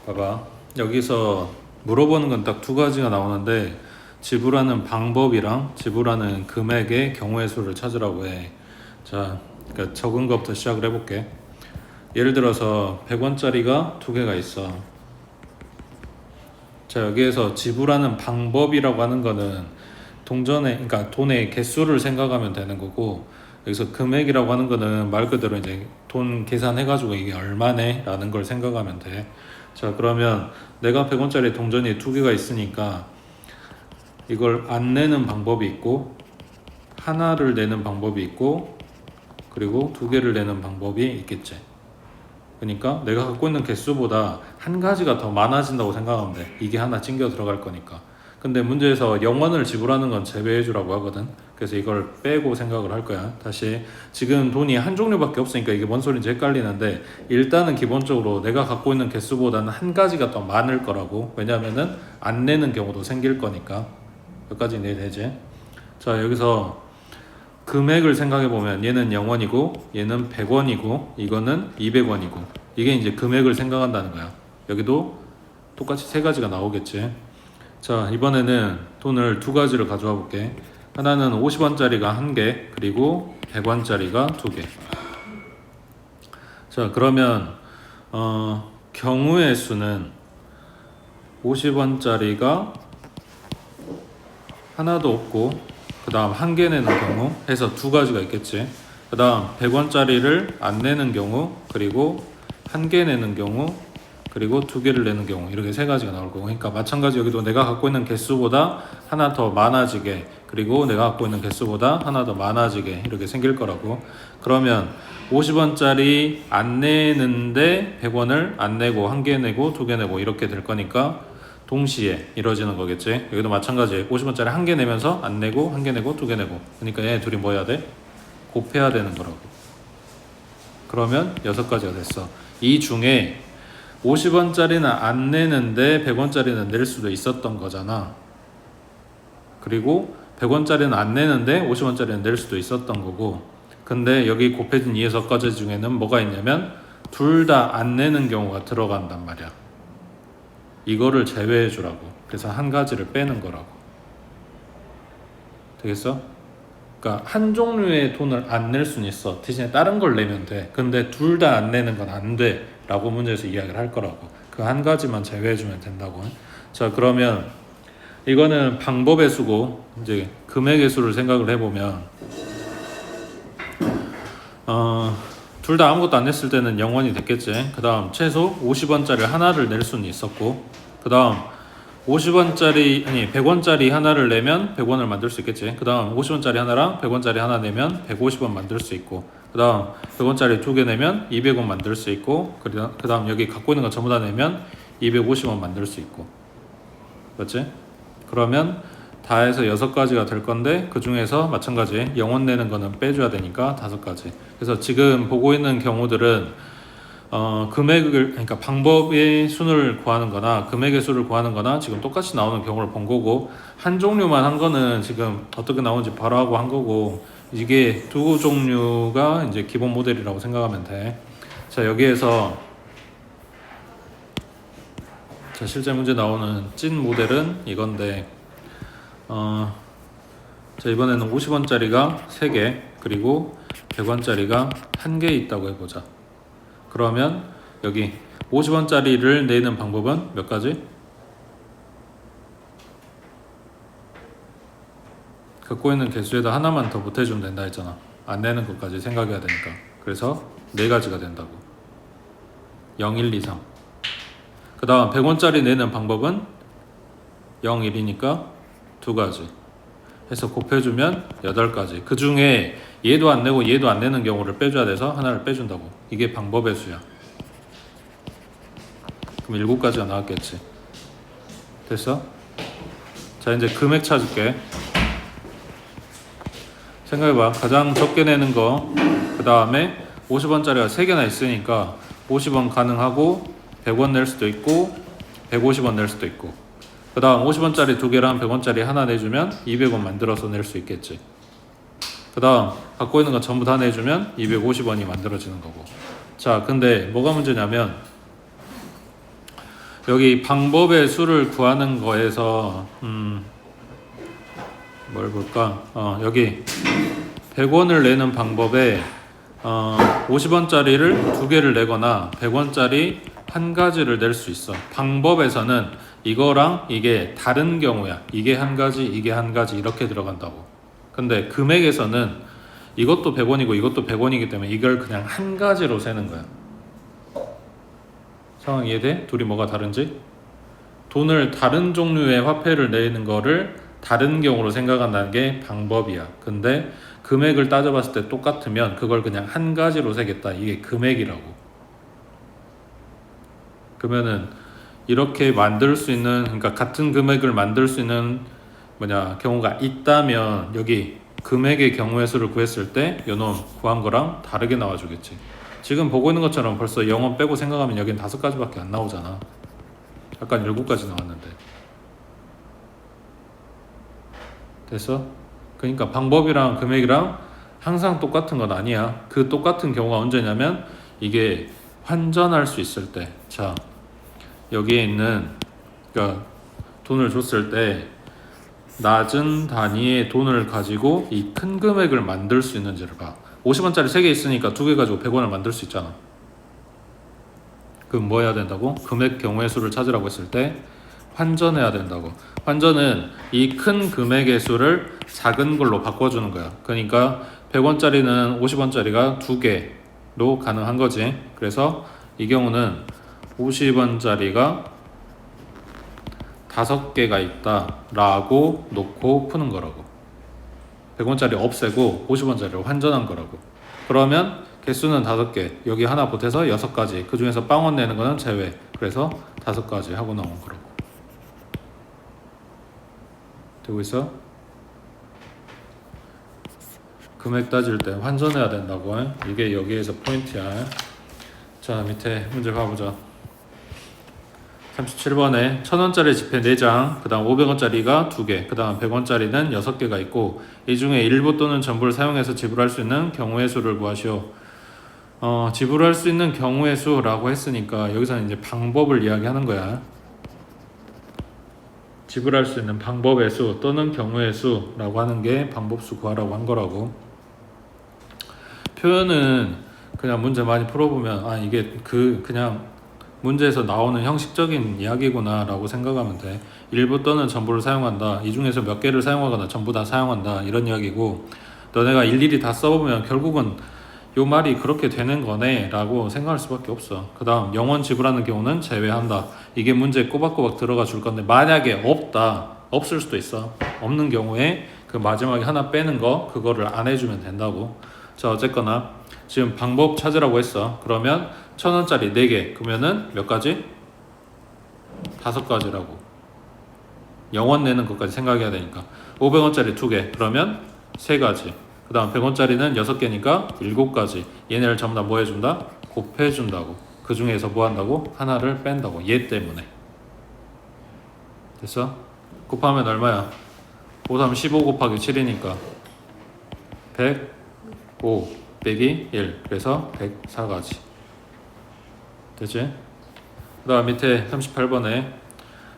봐봐. 여기서 물어보는 건 딱 두 가지가 나오는데 지불하는 방법이랑 지불하는 금액의 경우의 수를 찾으라고 해. 자, 그러니까 적은 것부터 시작을 해볼게. 예를 들어서 100원짜리가 두 개가 있어. 자, 여기에서 지불하는 방법이라고 하는 거는 동전의, 그러니까 돈의 개수를 생각하면 되는 거고, 여기서 금액이라고 하는 거는 말 그대로 이제 돈 계산해가지고 이게 얼마네? 라는 걸 생각하면 돼. 자, 그러면 내가 100원짜리 동전이 두 개가 있으니까 이걸 안 내는 방법이 있고, 하나를 내는 방법이 있고, 그리고 두 개를 내는 방법이 있겠지. 그러니까 내가 갖고 있는 개수보다 한 가지가 더 많아진다고 생각하면 돼. 이게 하나 찡겨 들어갈 거니까. 근데 문제에서 0원을 지불하는 건 제외해 주라고 하거든. 그래서 이걸 빼고 생각을 할 거야. 다시 지금 돈이 한 종류밖에 없으니까 이게 뭔 소리인지 헷갈리는데, 일단은 기본적으로 내가 갖고 있는 개수보다는 한 가지가 더 많을 거라고. 왜냐면은 안 내는 경우도 생길 거니까. 여기까지 이해되지? 자, 여기서 금액을 생각해 보면 얘는 0원이고 얘는 100원이고 이거는 200원이고, 이게 이제 금액을 생각한다는 거야. 여기도 똑같이 세 가지가 나오겠지. 자, 이번에는 돈을 두 가지를 가져와 볼게. 하나는 50원짜리가 한 개, 그리고 100원짜리가 두 개. 자, 그러면 경우의 수는 50원짜리가 하나도 없고 그 다음 한 개 내는 경우 해서 두 가지가 있겠지. 그 다음 100원짜리를 안 내는 경우, 그리고 한 개 내는 경우, 그리고 두 개를 내는 경우, 이렇게 세 가지가 나올 거고. 그러니까 마찬가지 여기도 내가 갖고 있는 개수보다 하나 더 많아지게, 그리고 내가 갖고 있는 개수보다 하나 더 많아지게 이렇게 생길 거라고. 그러면 50원짜리 안 내는데 100원을 안 내고 한 개 내고 두 개 내고 이렇게 될 거니까 동시에 이루어지는 거겠지. 여기도 마찬가지 50원짜리 한 개 내면서 안 내고 한 개 내고 두 개 내고, 그러니까 얘 둘이 뭐 해야 돼? 곱해야 되는 거라고. 그러면 6가지가 됐어. 이 중에 50원짜리는 안 내는데 100원짜리는 낼 수도 있었던 거잖아. 그리고 100원짜리는 안 내는데 50원짜리는 낼 수도 있었던 거고, 근데 여기 곱해진 이 6가지 중에는 뭐가 있냐면 둘 다 안 내는 경우가 들어간단 말이야. 이거를 제외해 주라고. 그래서 한 가지를 빼는 거라고. 되겠어? 그러니까 한 종류의 돈을 안 낼 수는 있어. 대신에 다른 걸 내면 돼. 근데 둘 다 안 내는 건 안 돼 라고 문제에서 이야기를 할 거라고. 그 한 가지만 제외해 주면 된다고. 자, 그러면 이거는 방법의 수고, 이제 금액의 수를 생각을 해보면 둘 다 아무것도 안 냈을 때는 0원이 됐겠지. 그 다음 최소 50원짜리 하나를 낼 수는 있었고, 그 다음 100원짜리 하나를 내면 100원을 만들 수 있겠지. 그 다음 50원짜리 하나랑 100원짜리 하나 내면 150원 만들 수 있고, 그 다음 100원짜리 두 개 내면 200원 만들 수 있고, 그 다음 여기 갖고 있는 거 전부 다 내면 250원 만들 수 있고. 그렇지? 그러면 다 해서 6가지가 될 건데, 그 중에서 마찬가지 0원 내는 거는 빼줘야 되니까 5가지. 그래서 지금 보고 있는 경우들은 금액을, 그러니까 방법의 수를 구하는 거나 금액의 수를 구하는 거나 지금 똑같이 나오는 경우를 본 거고, 한 종류만 한 거는 지금 어떻게 나오는지 바로 하고 한 거고, 이게 두 종류가 이제 기본 모델이라고 생각하면 돼. 자, 여기에서 자, 실제 문제 나오는 찐 모델은 이건데, 자, 이번에는 50원짜리가 3개, 그리고 100원짜리가 1개 있다고 해보자. 그러면 여기 50원짜리를 내는 방법은 몇 가지? 갖고 있는 개수에다 하나만 더 보태주면 된다 했잖아. 안 내는 것까지 생각해야 되니까. 그래서 4가지가 된다고. 0, 1, 2, 3. 그 다음 100원짜리 내는 방법은 0, 1이니까 2가지 해서 곱해주면 8가지. 그 중에 얘도 안 내고 얘도 안 내는 경우를 빼줘야 돼서 하나를 빼준다고. 이게 방법의 수야. 그럼 7가지가 나왔겠지. 됐어? 자, 이제 금액 찾을게. 생각해봐. 가장 적게 내는 거, 그 다음에 50원짜리가 3개나 있으니까 50원 가능하고 100원 낼 수도 있고 150원 낼 수도 있고, 그 다음 50원짜리 2개랑 100원짜리 하나 내주면 200원 만들어서 낼 수 있겠지. 그 다음 갖고 있는 거 전부 다 내주면 250원이 만들어지는 거고. 자, 근데 뭐가 문제냐면 여기 방법의 수를 구하는 거에서 뭘 볼까? 여기 100원을 내는 방법에 50원짜리를 두 개를 내거나 100원짜리 한 가지를 낼 수 있어. 방법에서는 이거랑 이게 다른 경우야. 이게 한 가지, 이게 한 가지 이렇게 들어간다고. 근데 금액에서는 이것도 100원이고 이것도 100원이기 때문에 이걸 그냥 한 가지로 세는 거야. 상황 이해돼? 둘이 뭐가 다른지? 돈을 다른 종류의 화폐를 내는 거를 다른 경우로 생각한다는 게 방법이야. 근데 금액을 따져봤을 때 똑같으면 그걸 그냥 한 가지로 세겠다. 이게 금액이라고. 그러면은 이렇게 만들 수 있는, 그러니까 같은 금액을 만들 수 있는 경우가 있다면 여기 금액의 경우의 수를 구했을 때 요놈 구한 거랑 다르게 나와주겠지. 지금 보고 있는 것처럼 벌써 0원 빼고 생각하면 여긴 5가지밖에 안 나오잖아. 아까 7가지 나왔는데. 됐어? 그러니까 방법이랑 금액이랑 항상 똑같은 건 아니야. 그 똑같은 경우가 언제냐면 이게 환전할 수 있을 때. 자, 여기에 있는, 그러니까 돈을 줬을 때 낮은 단위의 돈을 가지고 이 큰 금액을 만들 수 있는지를 봐. 50원짜리 3개 있으니까 2개 가지고 100원을 만들 수 있잖아. 그럼 뭐 해야 된다고? 금액 경우의 수를 찾으라고 했을 때 환전해야 된다고. 환전은 이 큰 금액의 수를 작은 걸로 바꿔주는 거야. 그러니까 100원짜리는 50원짜리가 2개로 가능한 거지. 그래서 이 경우는 50원짜리가 5개가 있다 라고 놓고 푸는 거라고. 100원짜리 없애고 50원짜리로 환전한 거라고. 그러면 개수는 5개, 여기 하나 보태서 6가지, 그 중에서 빵원 내는 거는 제외. 그래서 5가지 하고 나온 거라고. 되고 있어? 금액 따질 때 환전해야 된다고. 이게 여기에서 포인트야. 자, 밑에 문제 봐보자. 37번에 1000원짜리 지폐 4장, 그 다음 500원짜리가 2개, 그 다음 100원짜리는 6개가 있고 이 중에 일부 또는 전부를 사용해서 지불할 수 있는 경우의 수를 구하시오. 지불할 수 있는 경우의 수라고 했으니까 여기서는 이제 방법을 이야기하는 거야. 지불할 수 있는 방법의 수 또는 경우의 수라고 하는 게 방법수 구하라고 한 거라고. 표현은 그냥 문제 많이 풀어보면 이게 그냥 문제에서 나오는 형식적인 이야기구나 라고 생각하면 돼. 일부 또는 전부를 사용한다. 이 중에서 몇 개를 사용하거나 전부 다 사용한다. 이런 이야기고, 너네가 일일이 다 써보면 결국은 요 말이 그렇게 되는 거네 라고 생각할 수밖에 없어. 그 다음 0원 지불하는 경우는 제외한다. 이게 문제에 꼬박꼬박 들어가 줄 건데, 만약에 없을 수도 있어. 없는 경우에 그 마지막에 하나 빼는 거, 그거를 안 해주면 된다고. 자, 어쨌거나 지금 방법 찾으라고 했어. 그러면 1000원짜리 4개, 그러면은 몇 가지? 5가지라고. 0원 내는 것까지 생각해야 되니까. 500원짜리 2개, 그러면 3가지. 그 다음 100원짜리는 6개니까 7가지. 얘네를 전부 다 뭐 해준다? 곱해준다고. 그 중에서 뭐 한다고? 하나를 뺀다고. 얘 때문에. 됐어? 곱하면 얼마야? 5, 3, 15 곱하기 7이니까 105 빼기 1. 그래서 104가지. 됐지? 그 다음 밑에 38번에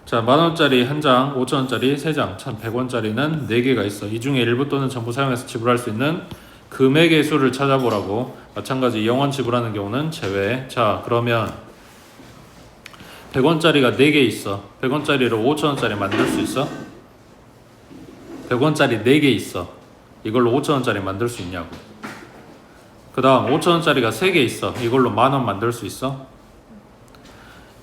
자, 만원짜리 한 장, 5천원짜리 3장, 1100원짜리는 4개가 있어. 이 중에 일부 또는 전부 사용해서 지불할 수 있는 금액의 수를 찾아보라고. 마찬가지 0원 지불하는 경우는 제외. 자, 그러면 100원짜리가 4개 있어. 100원짜리로 5천원짜리 만들 수 있어? 100원짜리 4개 있어. 이걸로 5천원짜리 만들 수 있냐고. 그 다음 5천원짜리가 3개 있어. 이걸로 만원 만들 수 있어?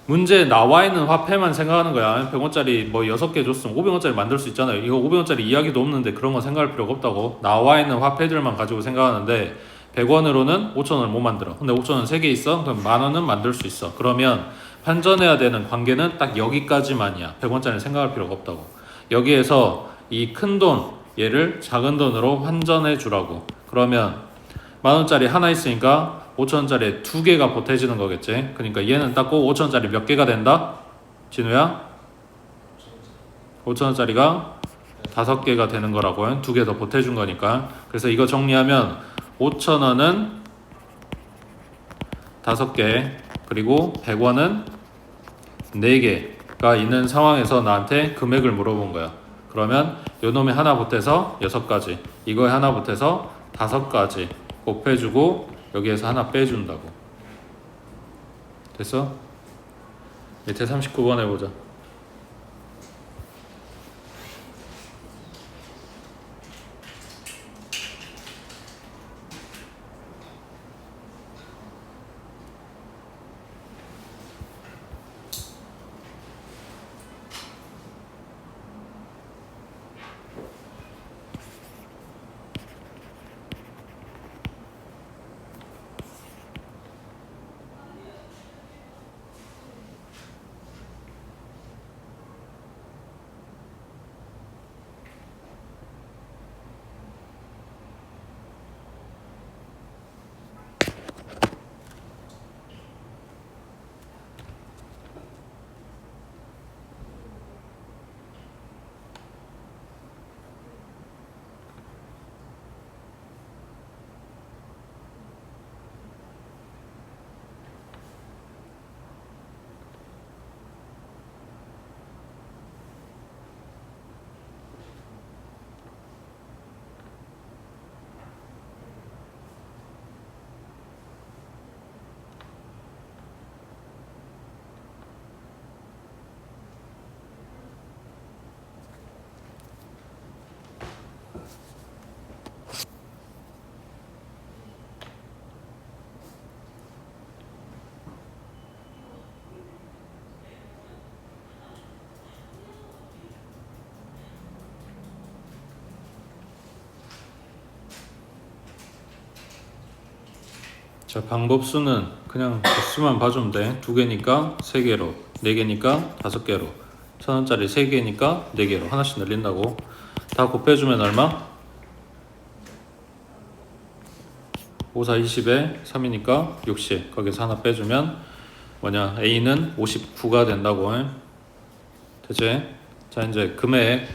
문제에 나와 있는 화폐만 생각하는 거야. 100원짜리 뭐 6개 줬으면 500원짜리 만들 수 있잖아요. 이거 500원짜리 이야기도 없는데 그런 거 생각할 필요가 없다고. 나와 있는 화폐들만 가지고 생각하는데 100원으로는 5천원을 못 만들어. 근데 5천원 3개 있어? 그럼 만원은 만들 수 있어. 그러면 환전해야 되는 관계는 딱 여기까지만이야. 100원짜리 생각할 필요가 없다고. 여기에서 이 큰 돈, 얘를 작은 돈으로 환전해 주라고. 그러면 만원짜리 하나 있으니까 5천원짜리에 2개가 보태지는 거겠지. 그러니까 얘는 닦고 5천원짜리 몇 개가 된다? 진우야? 5천원짜리가 5개가 되는 거라고. 2개 더 보태준 거니까. 그래서 이거 정리하면 5천원은 5개, 그리고 100원은 4개가 있는 상황에서 나한테 금액을 물어본 거야. 그러면 요놈에 하나 보태서 6가지, 이거에 하나 보태서 5가지 곱해주고 여기에서 하나 빼준다고. 됐어? 밑에 39번 해보자. 자, 방법수는 그냥 개수만 봐주면 돼. 2개니까 3개로, 4개니까 5개로, 1,000원짜리 3개니까 4개로 하나씩 늘린다고. 다 곱해주면 얼마? 5, 4, 20에 3이니까 60. 거기서 하나 빼주면 뭐냐? A는 59가 된다고. 됐지? 자, 이제 금액.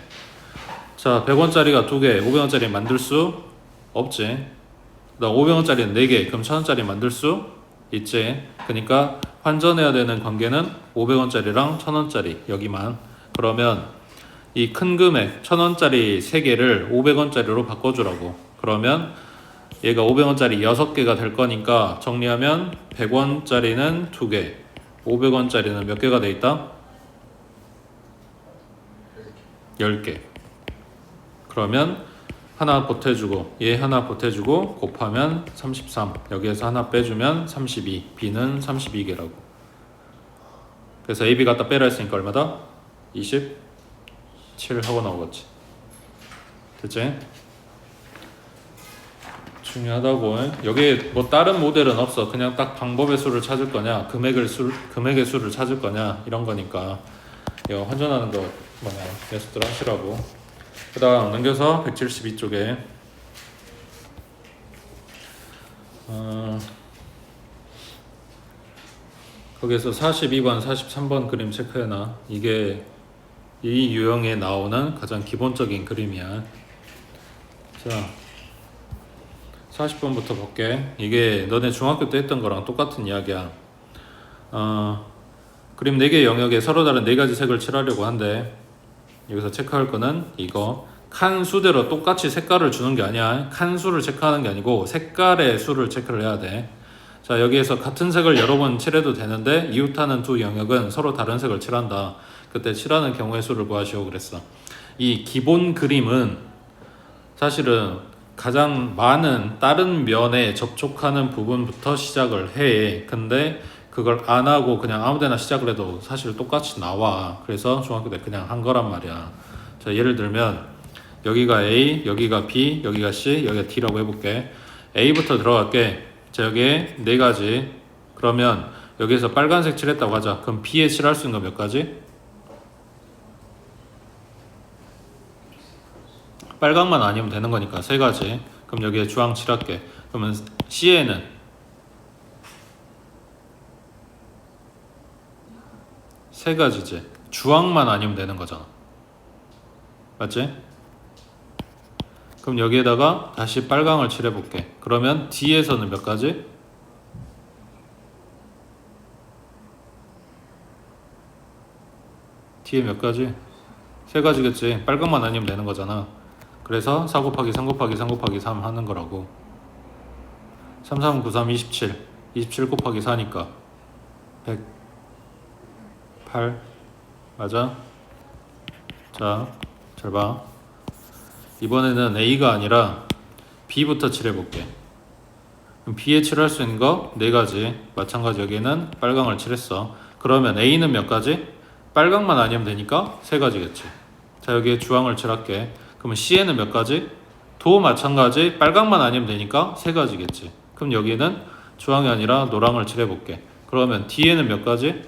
자, 100원짜리가 2개, 500원짜리 만들 수 없지. 그다음 500원짜리는 4개, 그럼 1000원짜리 만들 수 있지. 그러니까 환전해야 되는 관계는 500원짜리랑 1000원짜리 여기만. 그러면 이 큰 금액 1000원짜리 3개를 500원짜리로 바꿔주라고. 그러면 얘가 500원짜리 6개가 될 거니까 정리하면 100원짜리는 2개, 500원짜리는 몇 개가 돼 있다? 10개. 그러면 하나 보태주고 얘 하나 보태주고 곱하면 33, 여기에서 하나 빼주면 32, B는 32개라고. 그래서 AB 갖다 빼라 했으니까 얼마다? 27 하고 나오겠지. 됐지? 중요하다고. 여기에 뭐 다른 모델은 없어. 그냥 딱 방법의 수를 찾을 거냐, 금액의 수를 찾을 거냐, 이런 거니까 이거 환전하는 거 뭐냐 녀석들 하시라고. 그 다음 넘겨서 172쪽에 거기에서 42번, 43번 그림 체크해놔. 이게 이 유형에 나오는 가장 기본적인 그림이야. 자, 40번부터 볼게. 이게 너네 중학교 때 했던 거랑 똑같은 이야기야. 그림 4개 영역에 서로 다른 4가지 색을 칠하려고 한대. 여기서 체크할 거는 이거 칸 수대로 똑같이 색깔을 주는 게 아니야. 칸 수를 체크하는 게 아니고 색깔의 수를 체크를 해야 돼. 자, 여기에서 같은 색을 여러 번 칠해도 되는데 이웃하는 두 영역은 서로 다른 색을 칠한다. 그때 칠하는 경우의 수를 구하시오 그랬어. 이 기본 그림은 사실은 가장 많은 다른 면에 접촉하는 부분부터 시작을 해. 근데 그걸 안 하고 그냥 아무데나 시작을 해도 사실 똑같이 나와. 그래서 중학교 때 그냥 한 거란 말이야. 자, 예를 들면 여기가 A, 여기가 B, 여기가 C, 여기가 D라고 해볼게. A부터 들어갈게. 자, 여기에 4가지. 그러면 여기에서 빨간색 칠했다고 하자. 그럼 B에 칠할 수 있는 거 몇 가지? 빨강만 아니면 되는 거니까 3가지. 그럼 여기에 주황 칠할게. 그러면 C에는 3가지지. 주황만 아니면 되는 거잖아. 맞지? 그럼 여기에다가 다시 빨강을 칠해볼게. 그러면 D에서는 몇 가지? D에 몇 가지? 세 가지겠지. 빨강만 아니면 되는 거잖아. 그래서 4 곱하기 3 곱하기 3 곱하기 3 하는 거라고. 3, 3, 9, 3, 27. 27 곱하기 4니까 108. 맞아? 자, 잘 봐. 이번에는 A가 아니라 B부터 칠해볼게. 그럼 B에 칠할 수 있는 거 4가지. 마찬가지 여기는 빨강을 칠했어. 그러면 A는 몇 가지? 빨강만 아니면 되니까 3가지겠지. 자, 여기에 주황을 칠할게. 그러면 C에는 몇 가지? 도 마찬가지 빨강만 아니면 되니까 3가지겠지. 그럼 여기는 주황이 아니라 노랑을 칠해볼게. 그러면 D에는 몇 가지?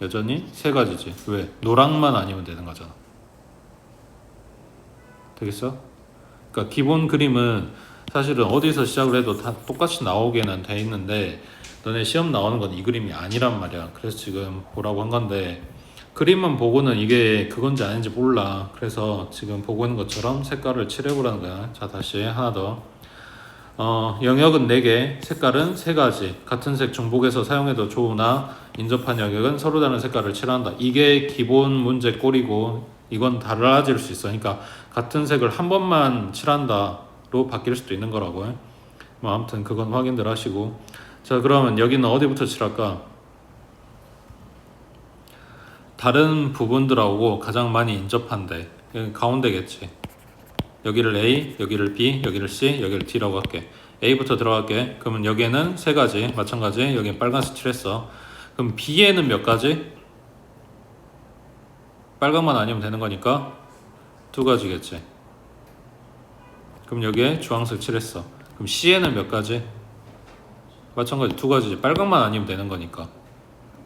여전히 3가지지. 왜? 노랑만 아니면 되는 거잖아. 되겠어? 그러니까 기본 그림은 사실은 어디서 시작을 해도 다 똑같이 나오게는 돼 있는데 너네 시험 나오는 건 이 그림이 아니란 말이야. 그래서 지금 보라고 한 건데 그림만 보고는 이게 그건지 아닌지 몰라. 그래서 지금 보고 있는 것처럼 색깔을 칠해보라는 거야. 자, 다시 하나 더. 영역은 4개, 색깔은 3가지. 같은 색 중복해서 사용해도 좋으나 인접한 영역은 서로 다른 색깔을 칠한다. 이게 기본 문제 꼴이고 이건 달라질 수 있어. 그러니까 같은 색을 한 번만 칠한다로 바뀔 수도 있는 거라고. 뭐 아무튼 그건 확인들 하시고. 자, 그러면 여기는 어디부터 칠할까? 다른 부분들하고 가장 많이 인접한데 가운데겠지. 여기를 A, 여기를 B, 여기를 C, 여기를 D라고 할게. A부터 들어갈게. 그러면 여기에는 3가지, 마찬가지. 여기는 빨간색 칠했어. 그럼 B에는 몇 가지? 빨강만 아니면 되는 거니까 2가지겠지. 그럼 여기에 주황색 칠했어. 그럼 C에는 몇 가지? 마찬가지 2가지지. 빨강만 아니면 되는 거니까.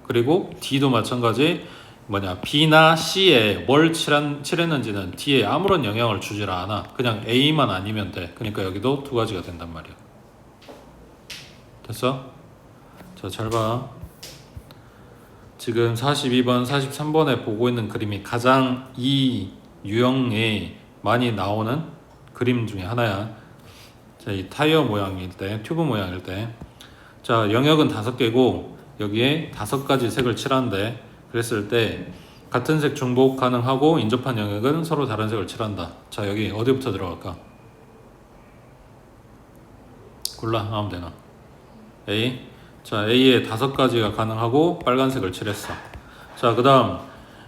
그리고 D도 마찬가지. B나 C에 뭘 칠했는지는 D에 아무런 영향을 주질 않아. 그냥 A만 아니면 돼. 그러니까 여기도 2가지가 된단 말이야. 됐어? 자, 잘 봐. 지금 42번, 43번에 보고 있는 그림이 가장 이 유형에 많이 나오는 그림 중에 하나야. 자, 이 타이어 모양일 때, 튜브 모양일 때. 자, 영역은 5개고 여기에 5가지 색을 칠한대. 그랬을 때 같은 색 중복 가능하고 인접한 영역은 서로 다른 색을 칠한다. 자, 여기 어디부터 들어갈까? 골라 아무 데나. A. 자, A에 5가지가 가능하고 빨간색을 칠했어. 자, 그 다음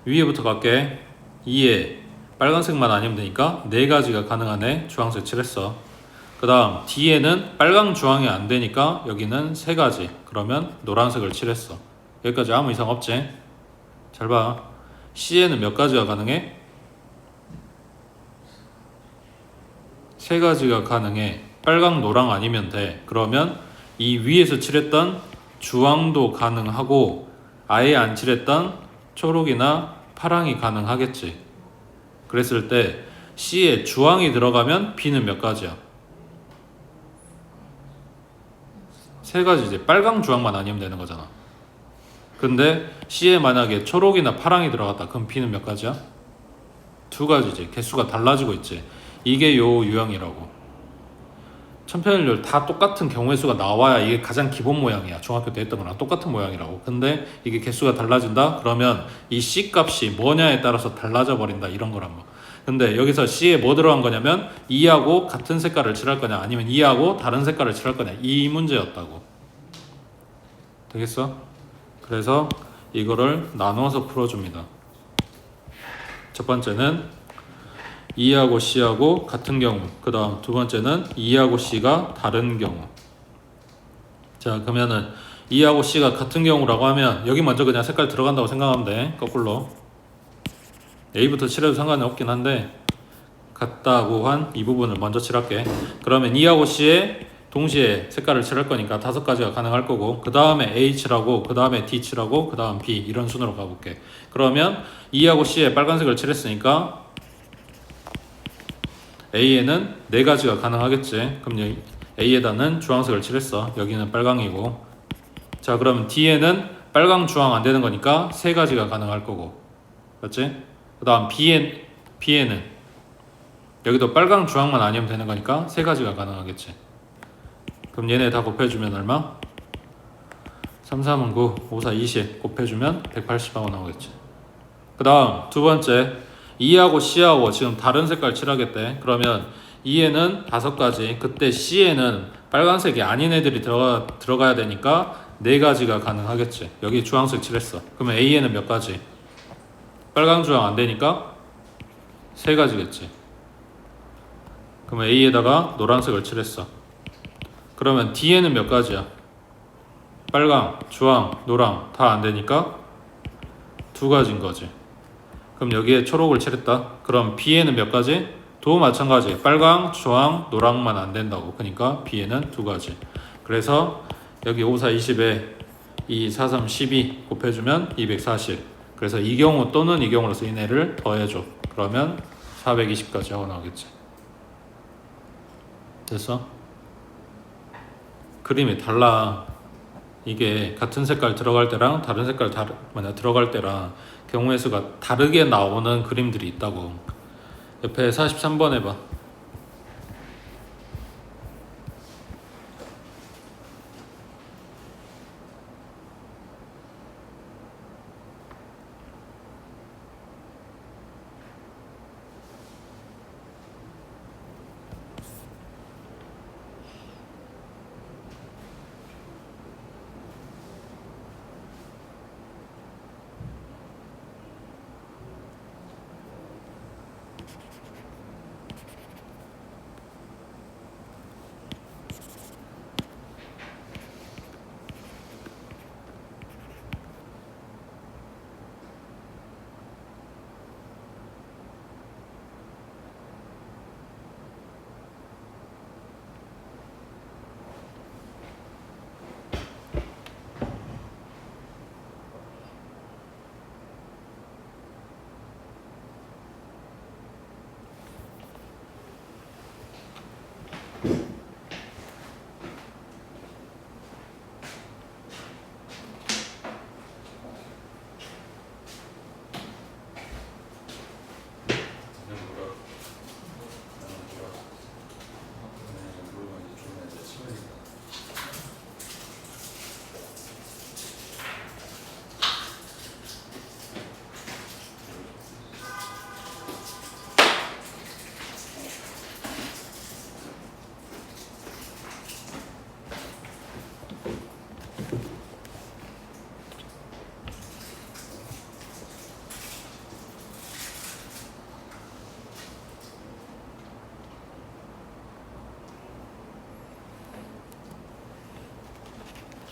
위에부터 갈게. 2에 빨간색만 아니면 되니까 4가지가 가능하네. 주황색 칠했어. 그 다음 D에는 빨강 주황이 안 되니까 여기는 3가지. 그러면 노란색을 칠했어. 여기까지 아무 이상 없지? 잘 봐. C에는 몇 가지가 가능해? 3가지가 가능해. 빨강, 노랑 아니면 돼. 그러면 이 위에서 칠했던 주황도 가능하고 아예 안 칠했던 초록이나 파랑이 가능하겠지. 그랬을 때 C에 주황이 들어가면 B는 몇 가지야? 3가지지. 빨강, 주황만 아니면 되는 거잖아. 근데 C에 만약에 초록이나 파랑이 들어갔다. 그럼 B는 몇 가지야? 2가지지. 개수가 달라지고 있지. 이게 요 유형이라고. 천편일률 다 똑같은 경우의 수가 나와야 이게 가장 기본 모양이야. 중학교 때 했던 거랑 똑같은 모양이라고. 근데 이게 개수가 달라진다? 그러면 이 C 값이 뭐냐에 따라서 달라져 버린다. 이런 거란 말. 근데 여기서 C에 뭐 들어간 거냐면 2하고 같은 색깔을 칠할 거냐 아니면 2하고 다른 색깔을 칠할 거냐 이 문제였다고. 되겠어? 그래서 이거를 나눠서 풀어줍니다. 첫 번째는 E하고 C하고 같은 경우, 그 다음 두 번째는 E하고 C가 다른 경우. 자, 그러면은 E하고 C가 같은 경우라고 하면 여기 먼저 그냥 색깔 들어간다고 생각하면 돼. 거꾸로 A부터 칠해도 상관이 없긴 한데 같다고 한 이 부분을 먼저 칠할게. 그러면 E하고 C에 동시에 색깔을 칠할 거니까 5가지가 가능할 거고 그 다음에 A 칠하고 그 다음에 D 칠하고 그 다음 B 이런 순으로 가볼게. 그러면 E하고 C에 빨간색을 칠했으니까 A에는 4가지가 가능하겠지. 그럼 여기 A에다는 주황색을 칠했어. 여기는 빨강이고. 자, 그러면 D에는 빨강 주황 안 되는 거니까 3가지가 가능할 거고. 맞지? 그 다음 B에는 여기도 빨강 주황만 아니면 되는 거니까 3가지가 가능하겠지. 그럼 얘네 다 곱해주면 얼마? 3, 3은 9, 5, 4, 20 곱해주면 180하고 나오겠지. 그 다음 두 번째, E하고 C하고 지금 다른 색깔 칠하겠대. 그러면 E에는 5가지, 그때 C에는 빨간색이 아닌 애들이 들어가야 되니까 4가지가 가능하겠지. 여기 주황색 칠했어. 그러면 A에는 몇 가지? 빨강 주황 안 되니까 3가지겠지. 그러면 A에다가 노란색을 칠했어. 그러면 D에는 몇 가지야? 빨강, 주황, 노랑 다 안 되니까 2가지인 거지. 그럼 여기에 초록을 칠했다. 그럼 B에는 몇 가지? 도 마찬가지. 빨강, 주황, 노랑만 안 된다고. 그러니까 B에는 2가지. 그래서 여기 5, 4, 20에 2, 4, 3, 12 곱해주면 240. 그래서 이 경우 또는 이 경우로서 이 애를 더해줘. 그러면 420까지 하고 나오겠지. 됐어? 그림이 달라. 이게 같은 색깔 들어갈 때랑 다른 색깔 들어갈 때랑 경우의 수가 다르게 나오는 그림들이 있다고. 옆에 43번 해봐.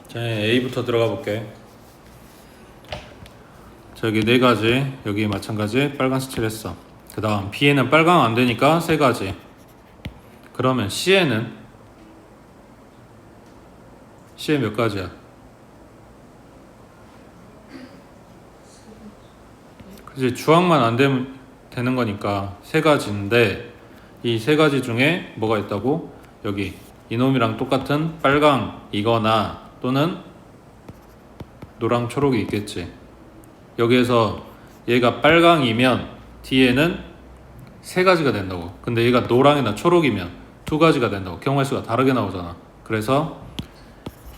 자, A부터 들어가 볼게. 저기 4가지, 여기 마찬가지 빨간색 칠했어. 그 다음 B에는 빨강 안 되니까 3가지. 그러면 C에 몇 가지야? 그치, 주황만 안 되는 거니까 3가지인데 이 3가지 중에 뭐가 있다고? 여기 이놈이랑 똑같은 빨강이거나 또는 노랑 초록이 있겠지. 여기에서 얘가 빨강이면 D에는 3가지가 된다고. 근데 얘가 노랑이나 초록이면 2가지가 된다고. 경우의 수가 다르게 나오잖아. 그래서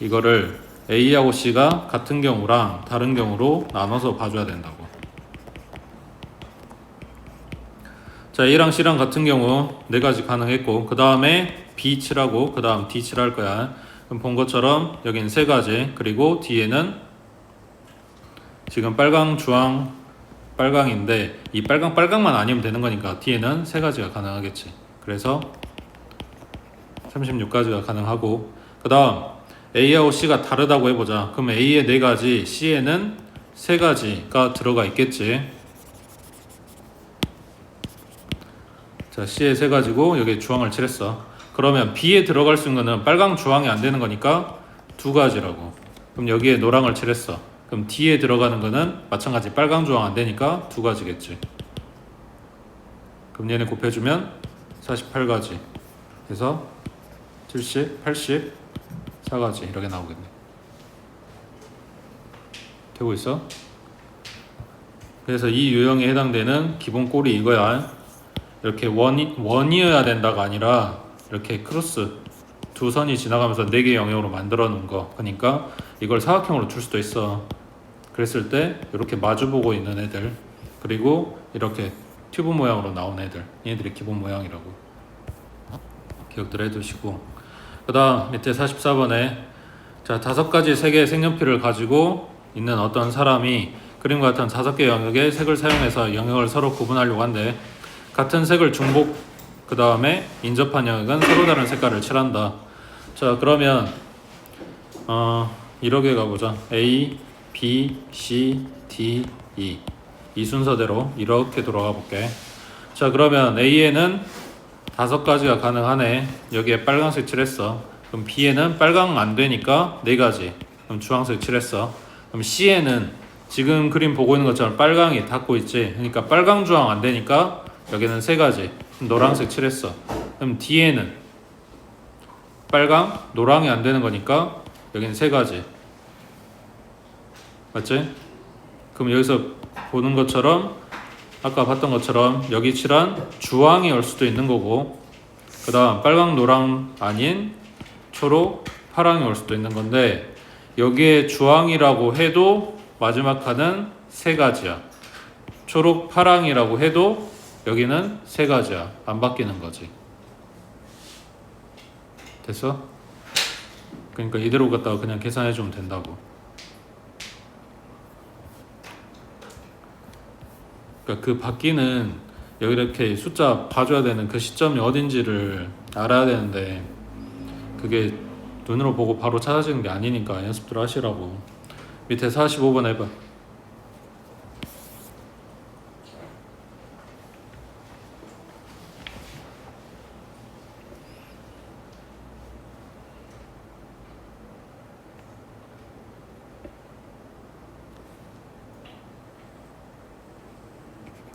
이거를 A하고 C가 같은 경우랑 다른 경우로 나눠서 봐줘야 된다고. 자, A랑 C랑 같은 경우 4가지 가능했고, 그 다음에 B 칠하고 그 다음 D 칠할 거야. 그럼 본 것처럼 여긴 3가지, 그리고 D에는 지금 빨강, 주황, 빨강인데 이 빨강만 아니면 되는 거니까 D에는 3가지가 가능하겠지. 그래서 36가지가 가능하고, 그 다음 A하고 C가 다르다고 해보자. 그럼 A에 4가지, C에는 3가지가 들어가 있겠지. 자, C에 3가지고 여기 주황을 칠했어. 그러면 B에 들어갈 수 있는 거는 빨강, 주황이 안 되는 거니까 2가지라고. 그럼 여기에 노랑을 칠했어. 그럼 D에 들어가는 거는 마찬가지 빨강, 주황 안 되니까 2가지겠지. 그럼 얘네 곱해주면 48가지. 그래서 70, 80, 4가지 이렇게 나오겠네. 되고 있어? 그래서 이 유형에 해당되는 기본 꼴이 이거야. 이렇게 원이어야 된다가 아니라 이렇게 크로스 2선이 지나가면서 4개의 영역으로 만들어 놓은 거. 그러니까 이걸 사각형으로 줄 수도 있어. 그랬을 때 이렇게 마주보고 있는 애들, 그리고 이렇게 튜브 모양으로 나온 애들, 얘들이 기본 모양이라고 기억들 해두시고, 그 다음 밑에 44번에 자, 5가지 색의 색연필을 가지고 있는 어떤 사람이 그림과 같은 5개 영역의 색을 사용해서 영역을 서로 구분하려고 한데, 같은 색을 중복, 그 다음에 인접한 영역은 서로 다른 색깔을 칠한다. 자, 그러면 이렇게 가보자. A, B, C, D, E 이 순서대로 이렇게 돌아가 볼게. 자, 그러면 A에는 5가지가 가능하네. 여기에 빨간색 칠했어. 그럼 B에는 빨강 안 되니까 4가지. 그럼 주황색 칠했어. 그럼 C에는 지금 그림 보고 있는 것처럼 빨강이 닿고 있지. 그러니까 빨강 주황 안 되니까 여기는 3가지. 노란색 칠했어. 그럼 D에는 빨강, 노랑이 안 되는 거니까 여기는 3가지. 맞지? 그럼 여기서 보는 것처럼 아까 봤던 것처럼 여기 칠한 주황이 올 수도 있는 거고, 그 다음 빨강, 노랑 아닌 초록, 파랑이 올 수도 있는 건데, 여기에 주황이라고 해도 마지막 칸은 3가지야. 초록, 파랑이라고 해도 여기는 3가지야. 안 바뀌는 거지. 됐어? 그러니까 이대로 갖다가 그냥 계산해 주면 된다고. 그러니까 그 바뀌는 여기 이렇게 숫자 봐줘야 되는 그 시점이 어딘지를 알아야 되는데, 그게 눈으로 보고 바로 찾아지는 게 아니니까 연습들 하시라고. 밑에 45번 해봐.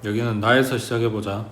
여기는 나에서 시작해보자.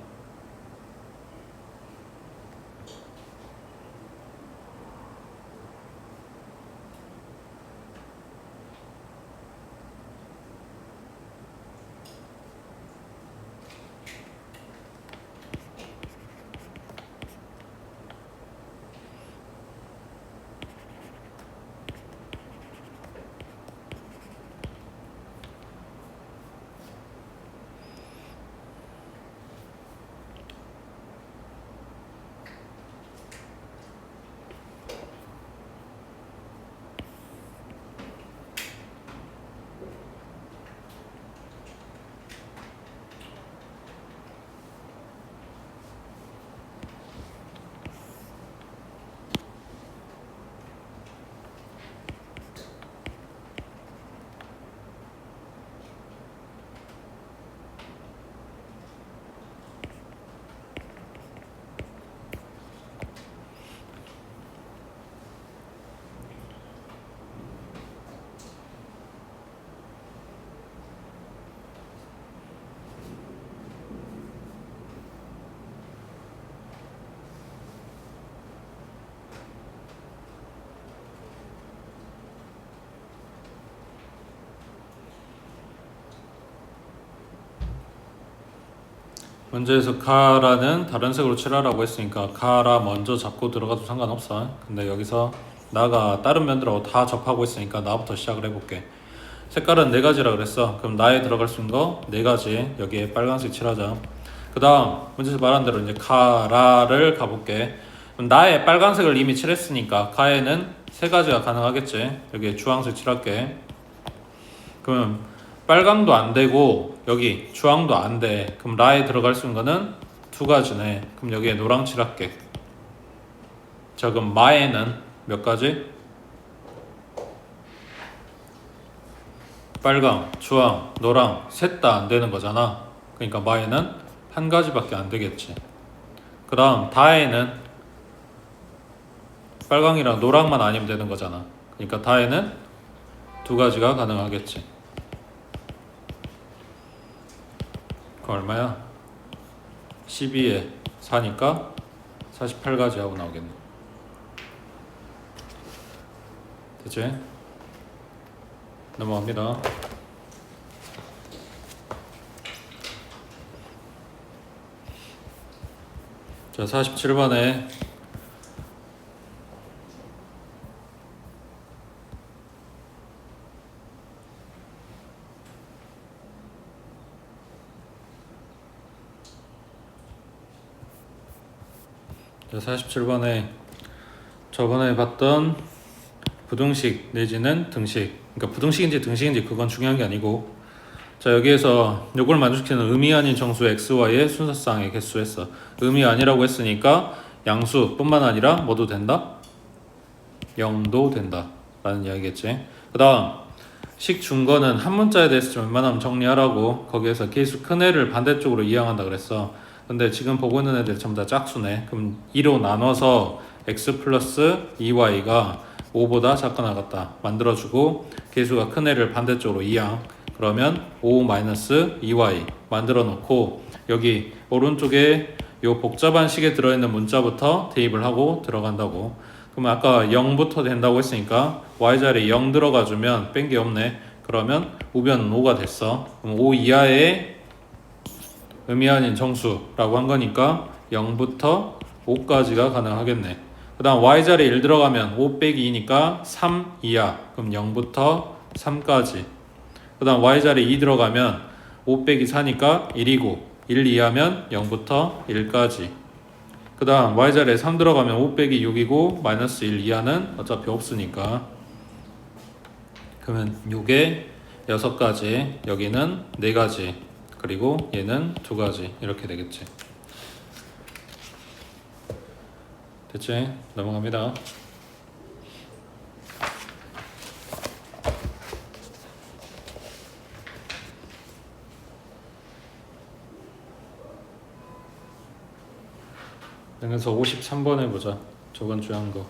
문제에서 가라는 다른 색으로 칠하라고 했으니까 가라 먼저 잡고 들어가도 상관없어. 근데 여기서 나가 다른 면들하고 다 접하고 있으니까 나부터 시작을 해볼게. 색깔은 4가지라 그랬어. 그럼 나에 들어갈 수 있는 거 4가지. 여기에 빨간색 칠하자. 그 다음 문제에서 말한 대로 이제 가라를 가볼게. 그럼 나에 빨간색을 이미 칠했으니까 가에는 3가지가 가능하겠지. 여기에 주황색 칠할게. 그럼 빨강도 안 되고 여기 주황도 안 돼. 그럼 라에 들어갈 수 있는 거는 2가지네. 그럼 여기에 노랑 칠할게. 자, 그럼 마에는 몇 가지? 빨강, 주황, 노랑 셋 다 안 되는 거잖아. 그러니까 마에는 1가지밖에 안 되겠지. 그 다음 다에는 빨강이랑 노랑만 아니면 되는 거잖아. 그러니까 다에는 2가지가 가능하겠지. 그 얼마야? 12에 4니까 48가지 하고 나오겠네. 됐지? 넘어갑니다. 자, 47번에 47번에 저번에 봤던 부등식 내지는 등식, 그러니까 부등식인지 등식인지 그건 중요한 게 아니고, 자 여기에서 요걸 만족시키는 의미 아닌 정수 xy의 순서쌍의 개수 했어. 의미 아니라고 했으니까 양수 뿐만 아니라 뭐도 된다? 0도 된다 라는 이야기겠지. 그 다음 식 준 거는 한 문자에 대해서 좀 웬만하면 정리하라고, 거기에서 계수 큰 애를 반대쪽으로 이항한다 그랬어. 근데 지금 보고 있는 애들 전부 다 짝수네. 그럼 2로 나눠서 x 플러스 2y가 5보다 작거나 같다 만들어주고, 계수가 큰 애를 반대쪽으로 이항, 그러면 5 마이너스 2y 만들어 놓고, 여기 오른쪽에 요 복잡한 식에 들어있는 문자부터 대입을 하고 들어간다고. 그러면 아까 0부터 된다고 했으니까 y자리에 0 들어가주면 뺀 게 없네. 그러면 우변은 5가 됐어. 그럼 5 이하의 의미 아닌 정수라고 한 거니까 0부터 5까지가 가능하겠네. 그 다음 y자리에 1 들어가면 5 빼기 2니까 3 이하, 그럼 0부터 3까지. 그 다음 y자리에 2 들어가면 5 빼기 4니까 1이고 1 이하면 0부터 1까지. 그 다음 y자리에 3 들어가면 5 빼기 6이고 마이너스 1 이하는 어차피 없으니까, 그러면 요게 6가지, 여기는 4가지, 그리고 얘는 2가지 이렇게 되겠지. 됐지? 넘어갑니다. 그래서 53번 해보자. 저번 주에 한 거.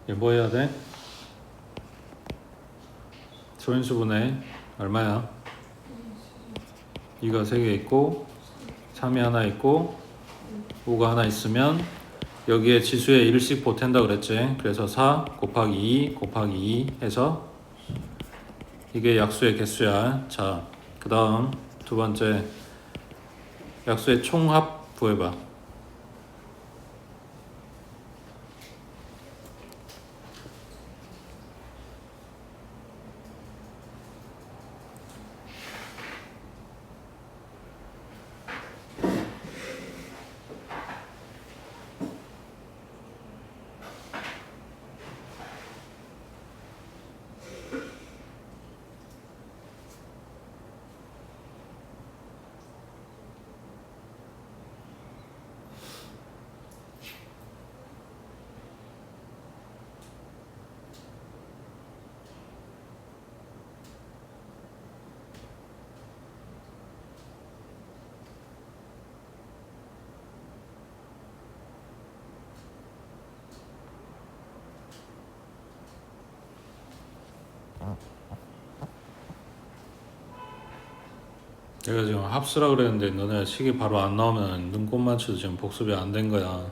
얘 뭐 해야 돼? 소인수분해 얼마야? 2가 3개 있고 3이 하나 있고 5가 하나 있으면 여기에 지수에 1씩 보탠다 그랬지. 그래서 4 곱하기 2 곱하기 2 해서 이게 약수의 개수야. 자, 그 다음 두 번째 약수의 총합 구해봐. 내가 지금 합수라 그랬는데 너네 식이 바로 안 나오면 눈곱만치도 지금 복습이 안 된 거야.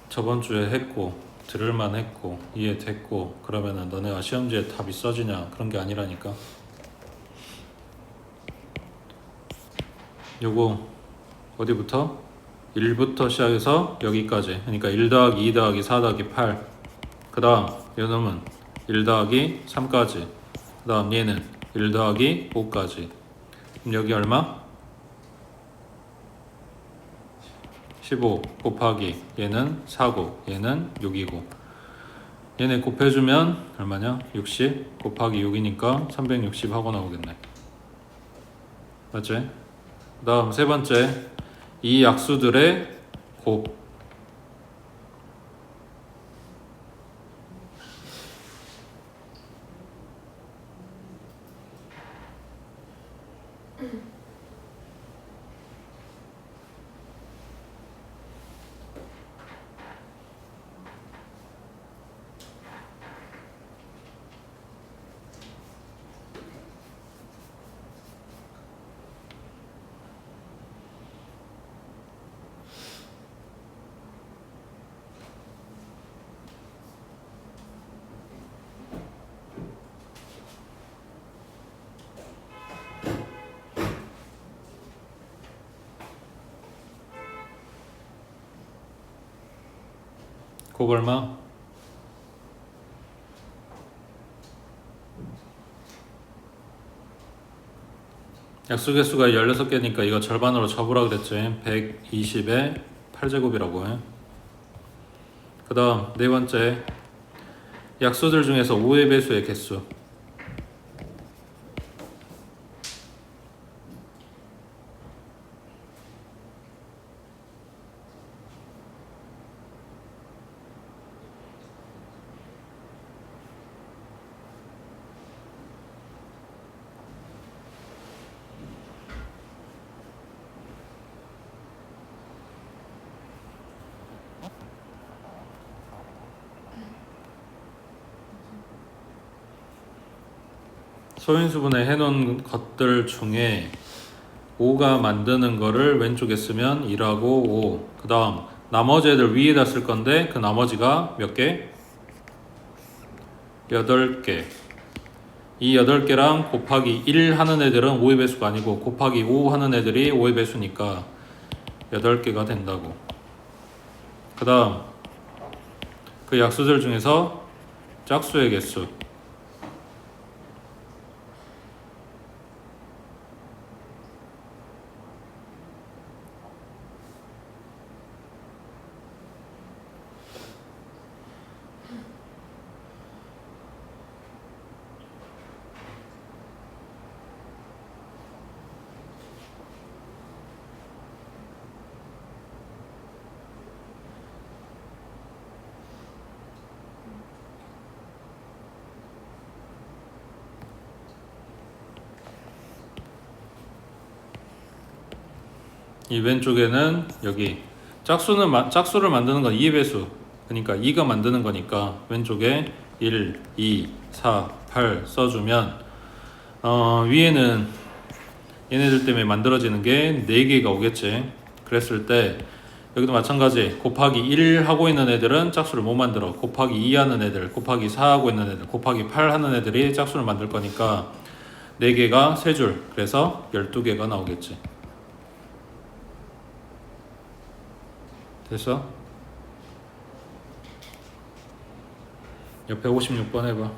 저번 주에 했고 들을만 했고 이해됐고 그러면은 너네가 시험지에 답이 써지냐 그런 게 아니라니까. 요거 어디부터? 1부터 시작해서 여기까지. 그러니까 1 더하기 2 더하기 4 더하기 8. 그 다음 요놈은 1 더하기 3까지. 그 다음 얘는 1 더하기 5까지. 그럼 여기 얼마? 15 곱하기 얘는 4고 얘는 6이고 얘네 곱해주면 얼마냐? 60 곱하기 6이니까 360 하고 나오겠네. 맞지? 그 다음 세 번째 이 약수들의 곱. 곱 얼마? 약수 개수가 16개니까 이거 절반으로 접으라 그랬지. 120에 8제곱이라고 해. 그 다음 네 번째 약수들 중에서 5의 배수의 개수. 소인수분해 해놓은 것들 중에 5가 만드는 거를 왼쪽에 쓰면 2라고 5. 그 다음 나머지 애들 위에다 쓸 건데 그 나머지가 몇 개? 8개. 이 8개랑 곱하기 1 하는 애들은 5의 배수가 아니고 곱하기 5 하는 애들이 5의 배수니까 8개가 된다고. 그 다음 그 약수들 중에서 짝수의 개수. 이 왼쪽에는 여기 짝수를 만드는 건 2의 배수. 그러니까 2가 만드는 거니까 왼쪽에 1, 2, 4, 8 써주면 위에는 얘네들 때문에 만들어지는 게 4개가 오겠지. 그랬을 때 여기도 마찬가지. 곱하기 1 하고 있는 애들은 짝수를 못 만들어. 곱하기 2 하는 애들, 곱하기 4 하고 있는 애들, 곱하기 8 하는 애들이 짝수를 만들 거니까 4개가 3줄. 그래서 12개가 나오겠지. 됐어? 옆에 56번 해봐.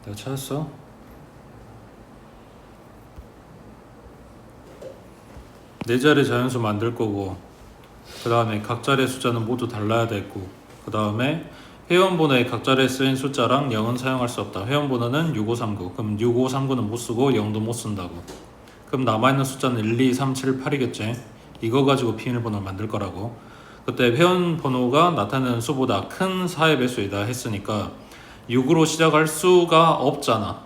내가 찾았어? 네 자리 자연수 만들 거고, 그 다음에 각 자리의 숫자는 모두 달라야 되고, 그 다음에 회원번호에 각 자리에 쓰인 숫자랑 0은 사용할 수 없다. 회원번호는 6539. 그럼 6539는 못 쓰고 0도 못 쓴다고. 그럼 남아있는 숫자는 1, 2, 3, 7, 8이겠지. 이거 가지고 비밀번호를 만들 거라고. 그때 회원번호가 나타내는 수보다 큰 4의 배수이다 했으니까 6으로 시작할 수가 없잖아.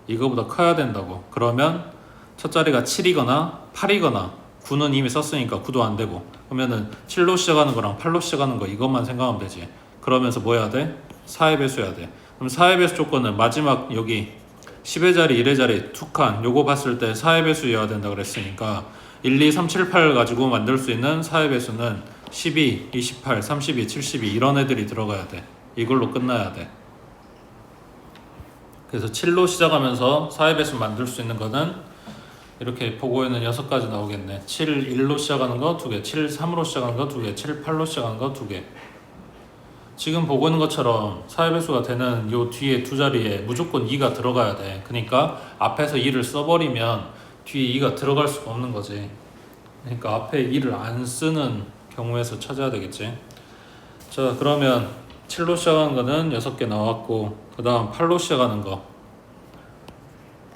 이거보다 커야 된다고. 그러면 첫 자리가 7이거나 8이거나 9는 이미 썼으니까 9도 안 되고, 그러면은 7로 시작하는 거랑 8로 시작하는 거 이것만 생각하면 되지. 그러면서 뭐 해야 돼? 4의 배수해야 돼. 그럼 4의 배수 조건은 마지막 여기 10의 자리, 1의 자리 두 칸 요거 봤을 때 4의 배수여야 된다 그랬으니까 1, 2, 3, 7, 8 가지고 만들 수 있는 4의 배수는 12, 28, 32, 72 이런 애들이 들어가야 돼. 이걸로 끝나야 돼. 그래서 7로 시작하면서 4의 배수 만들 수 있는 거는 이렇게 보고에는 6가지 나오겠네. 7, 1로 시작하는 거 2개, 7, 3으로 시작하는 거 2개, 7, 8로 시작하는 거 2개. 지금 보고 있는 것처럼 4의 배수가 되는 요 뒤에 두 자리에 무조건 2가 들어가야 돼. 그러니까 앞에서 2를 써버리면 뒤에 2가 들어갈 수가 없는 거지. 그러니까 앞에 2를 안 쓰는 경우에서 찾아야 되겠지. 자, 그러면 7로 시작하는 거는 6개 나왔고, 그 다음 8로 시작하는 거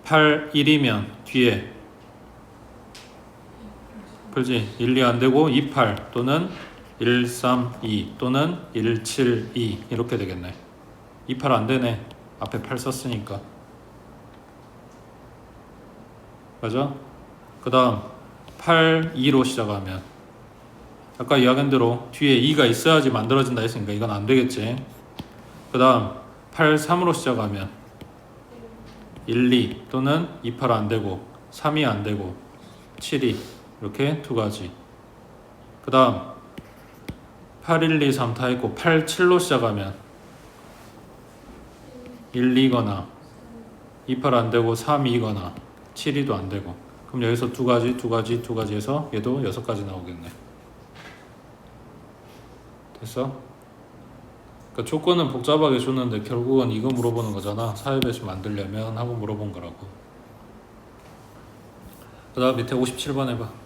8, 1이면 뒤에 풀지 1, 2 안 되고 2, 8 또는 1, 3, 2 또는 1, 7, 2 이렇게 되겠네. 2, 8 안 되네. 앞에 8 썼으니까. 맞아? 그 다음 8, 2로 시작하면 아까 이야기한 대로 뒤에 2가 있어야지 만들어진다 했으니까 이건 안 되겠지. 그 다음 8, 3으로 시작하면 1, 2 또는 2, 8 안 되고 3이 안 되고 7이 이렇게 두 가지. 그 다음 8, 1, 2, 3 다 있고 8, 7로 시작하면 1, 2거나 2, 8 안 되고 3, 2거나 7, 2도 안 되고. 그럼 여기서 두 가지, 두 가지, 두 가지 해서 얘도 6가지 나오겠네. 됐어? 그러니까 조건은 복잡하게 줬는데 결국은 이거 물어보는 거잖아. 사회배수 만들려면 하고 물어본 거라고. 그 다음 밑에 57번 해봐.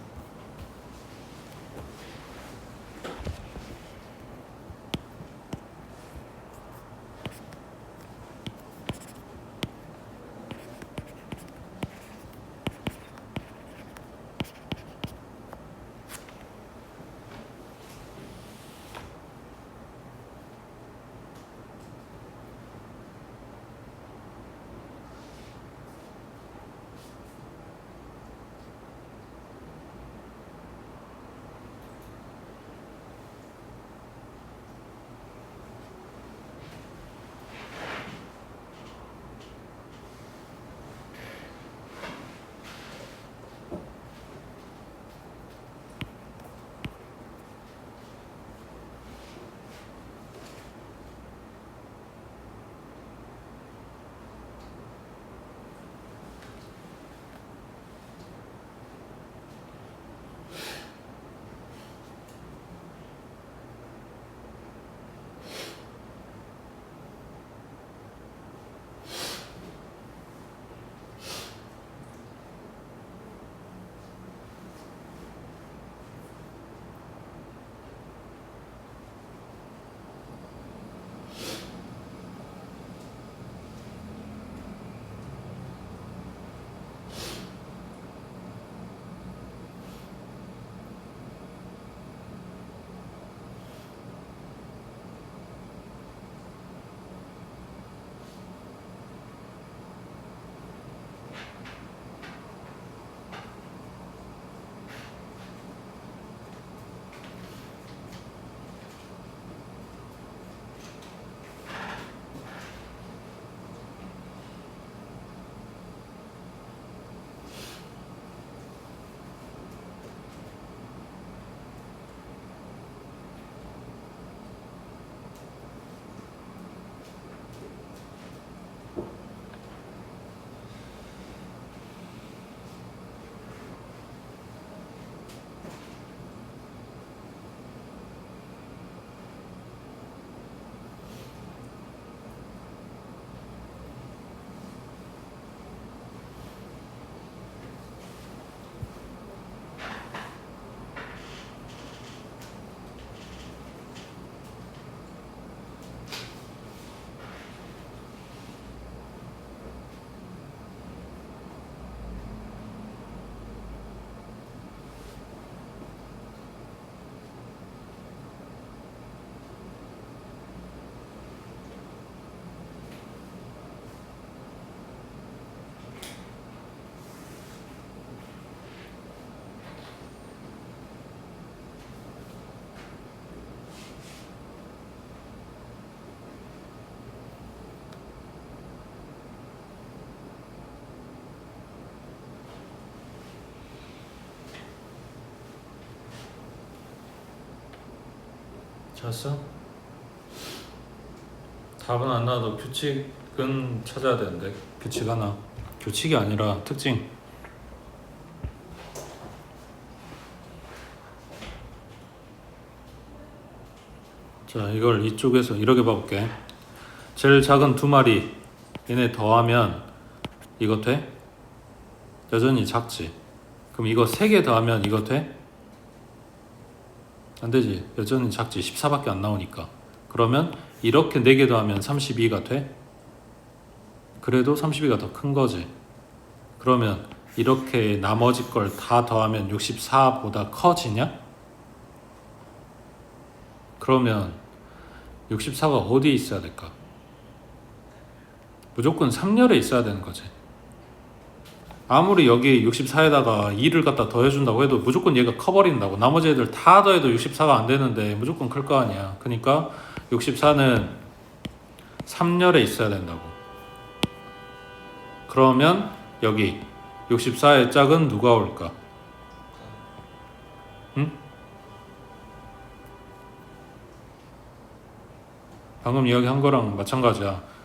잤어? 답은 안 나와도 규칙은 찾아야 되는데. 규칙 하나. 규칙이 아니라 특징. 자, 이걸 이쪽에서 이렇게 봐볼게. 제일 작은 두 마리 얘네 더하면 이거 돼? 여전히 작지. 그럼 이거 3개 더하면 이거 돼? 안 되지. 여전히 작지. 14밖에 안 나오니까. 그러면 이렇게 4개 더하면 32가 돼? 그래도 32가 더 큰 거지. 그러면 이렇게 나머지 걸 다 더하면 64보다 커지냐? 그러면 64가 어디에 있어야 될까? 무조건 3열에 있어야 되는 거지. 아무리 여기 64에다가 2를 갖다 더해준다고 해도 무조건 얘가 커버린다고. 나머지 애들 다 더해도 64가 안 되는데 무조건 클 거 아니야. 그러니까 64는 3열에 있어야 된다고. 그러면 여기 64의 짝은 누가 올까? 응? 방금 이야기한 거랑 마찬가지야.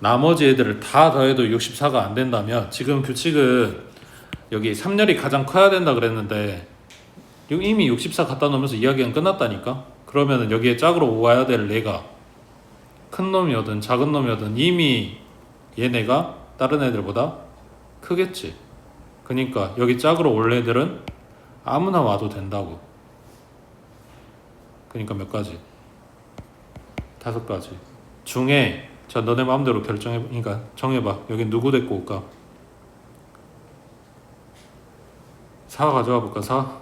나머지 애들을 다 더해도 64가 안 된다면, 지금 규칙은 여기 3열이 가장 커야 된다 그랬는데 이미 64 갖다 놓으면서 이야기는 끝났다니까. 그러면은 여기에 짝으로 와야 될 애가 큰 놈이든 작은 놈이든 이미 얘네가 다른 애들보다 크겠지. 그러니까 여기 짝으로 올 애들은 아무나 와도 된다고. 그러니까 몇 가지? 5가지 중에, 자, 너네 마음대로 결정해. 그러니까 정해봐. 여기 누구 데리고 올까? 4 가져와 볼까? 4.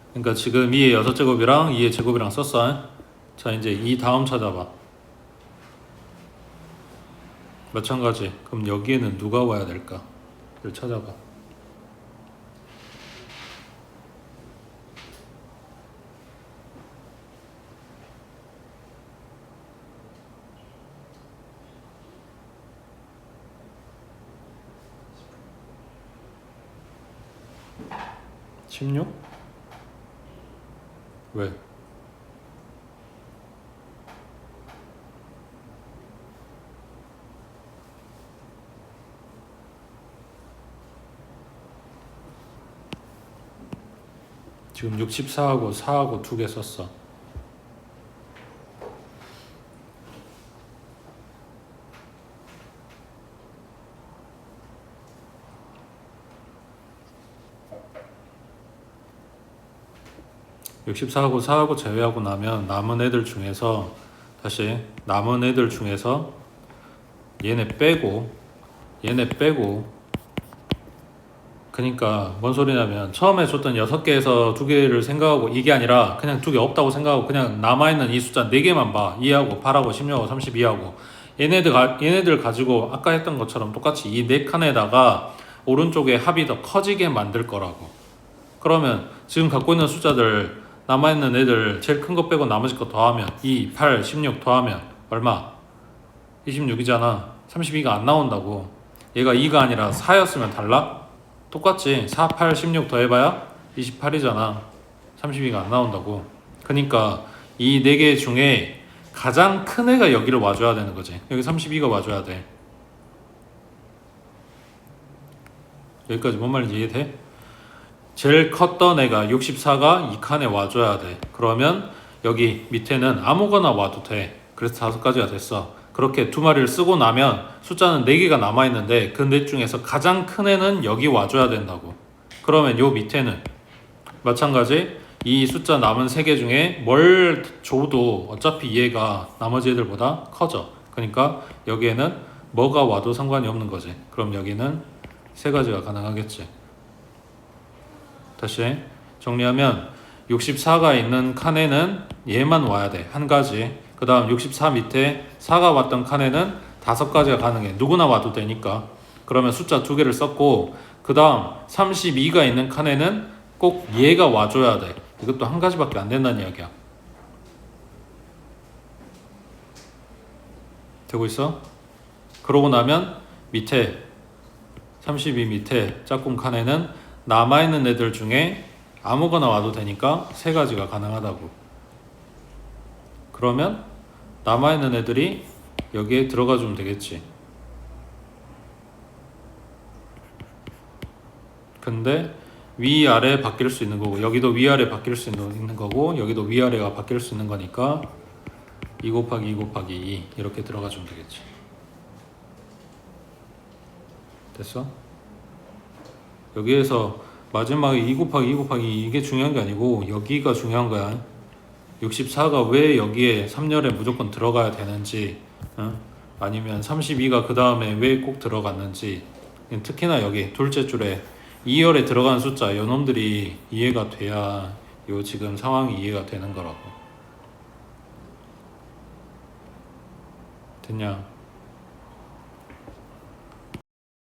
그러니까 지금 2의 6제곱이랑 2의 제곱이랑 썼어. 자, 이제 이 다음 찾아봐. 마찬가지. 그럼 여기에는 누가 와야 될까? 를 찾아봐. (16) 왜? 지금 64하고 4하고 2개 썼어. (64하고 4하고) 제외하고 나면 남은 애들 중에서, 다시 남은 애들 중에서 얘네 빼고 그러니까 뭔 소리냐면, 처음에 줬던 6개에서 2개를 생각하고, 이게 아니라 그냥 2개 없다고 생각하고 그냥 남아있는 이 숫자 4개만 봐. 2하고 8하고 16하고 32하고 얘네들 가지고 아까 했던 것처럼 똑같이 이 4칸에다가 오른쪽에 합이 더 커지게 만들 거라고. 그러면 지금 갖고 있는 숫자들, 남아있는 애들 제일 큰 거 빼고 나머지 거 더하면 2, 8, 16 더하면 얼마? 26이잖아. 32가 안 나온다고. 얘가 2가 아니라 4였으면 달라? 똑같지. 4, 8, 16 더해봐야 28이잖아. 32가 안 나온다고. 그러니까 이 4개 중에 가장 큰 애가 여기를 와줘야 되는 거지. 여기 32가 와줘야 돼. 여기까지 뭔 말인지 이해돼? 제일 컸던 애가 64가 이 칸에 와줘야 돼. 그러면 여기 밑에는 아무거나 와도 돼. 그래서 5가지가 됐어. 그렇게 2마리를 쓰고 나면 숫자는 4개가 남아있는데 그 4 중에서 가장 큰 애는 여기 와줘야 된다고. 그러면 요 밑에는 마찬가지, 이 숫자 남은 3개 중에 뭘 줘도 어차피 얘가 나머지 애들보다 커져. 그러니까 여기에는 뭐가 와도 상관이 없는 거지. 그럼 여기는 3가지가 가능하겠지. 다시 정리하면 64가 있는 칸에는 얘만 와야 돼. 한 가지. 그 다음 64 밑에 4가 왔던 칸에는 5가지가 가능해. 누구나 와도 되니까. 그러면 숫자 2개를 썼고, 그 다음 32가 있는 칸에는 꼭 얘가 와줘야 돼. 이것도 한 가지밖에 안 된다는 이야기야. 되고 있어? 그러고 나면 밑에 32 밑에 짝꿍 칸에는 남아있는 애들 중에 아무거나 와도 되니까 세 가지가 가능하다고. 그러면 남아있는 애들이 여기에 들어가 주면 되겠지. 근데 위아래 바뀔 수 있는 거고, 여기도 위아래 바뀔 수 있는 거고, 여기도 위아래가 바뀔 수 있는 거니까 2 곱하기 2 곱하기 2 이렇게 들어가 주면 되겠지. 됐어? 여기에서 마지막에 2 곱하기 2 곱하기 2 이게 중요한 게 아니고 여기가 중요한 거야. 64가 왜 여기에 3열에 무조건 들어가야 되는지, 아니면 32가 그 다음에 왜 꼭 들어갔는지, 특히나 여기 둘째 줄에 2열에 들어가는 숫자 요놈들이 이해가 돼야 요 지금 상황이 이해가 되는 거라고. 됐냐?